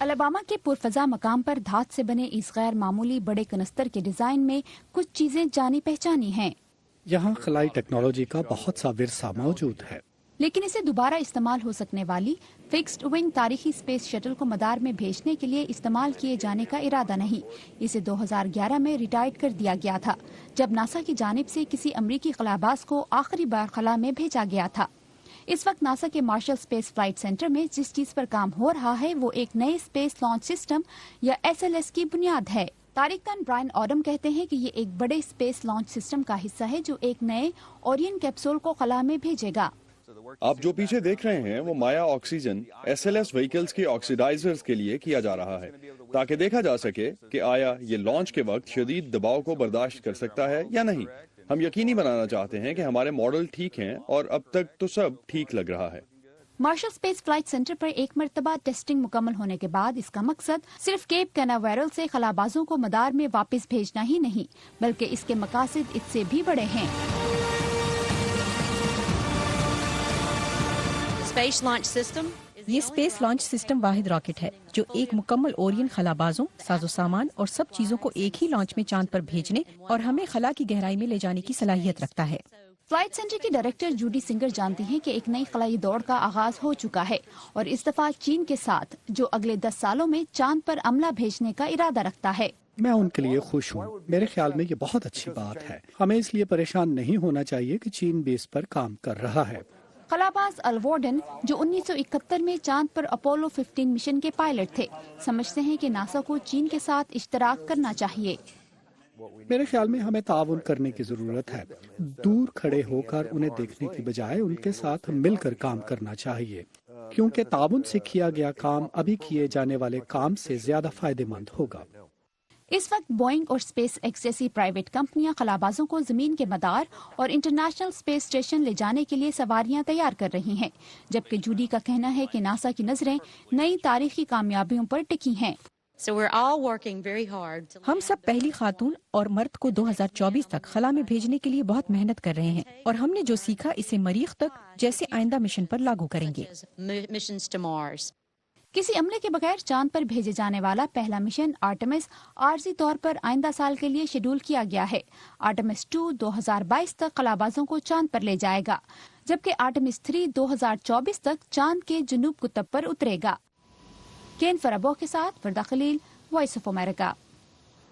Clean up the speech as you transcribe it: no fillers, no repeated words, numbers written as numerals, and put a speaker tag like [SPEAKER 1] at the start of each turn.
[SPEAKER 1] Alabama کے پرفضا مقام پر دھات سے بنے اس غیر معمولی بڑے کنستر کے ڈیزائن میں کچھ چیزیں جانی پہچانی ہیں۔
[SPEAKER 2] یہاں خلائی ٹیکنالوجی کا بہت سا ورثہ موجود ہے،
[SPEAKER 1] لیکن اسے دوبارہ استعمال ہو سکنے والی فکسڈ ونگ تاریخی اسپیس شٹل کو مدار میں بھیجنے کے لیے استعمال کیے جانے کا ارادہ نہیں۔ اسے 2011 میں ریٹائرڈ کر دیا گیا تھا، جب ناسا کی جانب سے کسی امریکی خلاباز کو آخری بار خلا میں بھیجا گیا تھا۔ اس وقت ناسا کے مارشل اسپیس فلائٹ سینٹر میں جس چیز پر کام ہو رہا ہے وہ ایک نئے اسپیس لانچ سسٹم یا SLS کی بنیاد ہے۔ تاریخ دان برائن آڈم کہتے ہیں کہ یہ ایک بڑے اسپیس لانچ سسٹم کا حصہ ہے جو ایک نئے اورین کیپسول کو خلا میں بھیجے گا۔
[SPEAKER 3] آپ جو پیچھے دیکھ رہے ہیں وہ مایا آکسیجن SLS وہیکلز کی آکسیڈائزرز کے لیے کیا جا رہا ہے تاکہ دیکھا جا سکے کہ آیا یہ لانچ کے وقت شدید دباؤ کو برداشت کر سکتا ہے یا نہیں۔ ہم یقینی بنانا چاہتے ہیں کہ ہمارے ماڈل ٹھیک ہیں اور اب تک تو سب ٹھیک لگ رہا ہے۔
[SPEAKER 1] مارشل اسپیس فلائٹ سینٹر پر ایک مرتبہ ٹیسٹنگ مکمل ہونے کے بعد اس کا مقصد صرف کیپ کیناویرل سے خلابازوں کو مدار میں واپس بھیجنا ہی نہیں بلکہ اس کے مقاصد اس سے بھی بڑے ہیں۔
[SPEAKER 4] یہ اسپیس لانچ سسٹم واحد راکٹ ہے جو ایک مکمل اورین خلابازوں، ساز و سامان اور سب چیزوں کو ایک ہی لانچ میں چاند پر بھیجنے اور ہمیں خلا کی گہرائی میں لے جانے کی صلاحیت رکھتا ہے۔
[SPEAKER 1] فلائٹ سینٹر کی ڈائریکٹر جوڈی سنگر جانتی ہیں کہ ایک نئی خلائی دوڑ کا آغاز ہو چکا ہے اور اس دفعہ چین کے ساتھ جو اگلے 10 سالوں میں چاند پر عملہ بھیجنے کا ارادہ رکھتا ہے۔
[SPEAKER 2] میں ان کے لیے خوش ہوں، میرے خیال میں یہ بہت اچھی بات ہے۔ ہمیں اس لیے پریشان نہیں ہونا چاہیے کہ چین بھی اس پر کام کر رہا ہے۔
[SPEAKER 1] خلاباز الوارڈن جو 1971 میں چاند پر اپولو 15 مشن کے پائلٹ تھے سمجھتے ہیں کہ ناسا کو چین کے ساتھ اشتراک کرنا چاہیے۔
[SPEAKER 2] میرے خیال میں ہمیں تعاون کرنے کی ضرورت ہے، دور کھڑے ہو کر انہیں دیکھنے کی بجائے ان کے ساتھ مل کر کام کرنا چاہیے، کیونکہ تعاون سے کیا گیا کام ابھی کیے جانے والے کام سے زیادہ فائدہ مند ہوگا۔
[SPEAKER 1] اس وقت بوئنگ اور اسپیس ایکس جیسی پرائیویٹ کمپنیاں خلابازوں کو زمین کے مدار اور انٹرنیشنل اسپیس اسٹیشن لے جانے کے لیے سواریاں تیار کر رہی ہیں، جبکہ جوڈی کا کہنا ہے کہ ناسا کی نظریں نئی تاریخی کامیابیوں پر ٹکی ہیں۔
[SPEAKER 4] ہم سب پہلی خاتون اور مرد کو 2024 تک خلا میں بھیجنے کے لیے بہت محنت کر رہے ہیں اور ہم نے جو سیکھا اسے مریخ تک جیسے آئندہ مشن پر لاگو کریں گے۔
[SPEAKER 1] کسی عملے کے بغیر چاند پر بھیجے جانے والا پہلا مشن آرٹمس عارضی طور پر آئندہ سال کے لیے شیڈول کیا گیا ہے۔ آرٹمس 2 2022 تک خلابازوں کو چاند پر لے جائے گا، جبکہ آرٹمس 3 2024 تک چاند کے جنوب قطب پر اترے گا۔ کین فرابو کے ساتھ وردہ خلیل، وائس آف امریکہ۔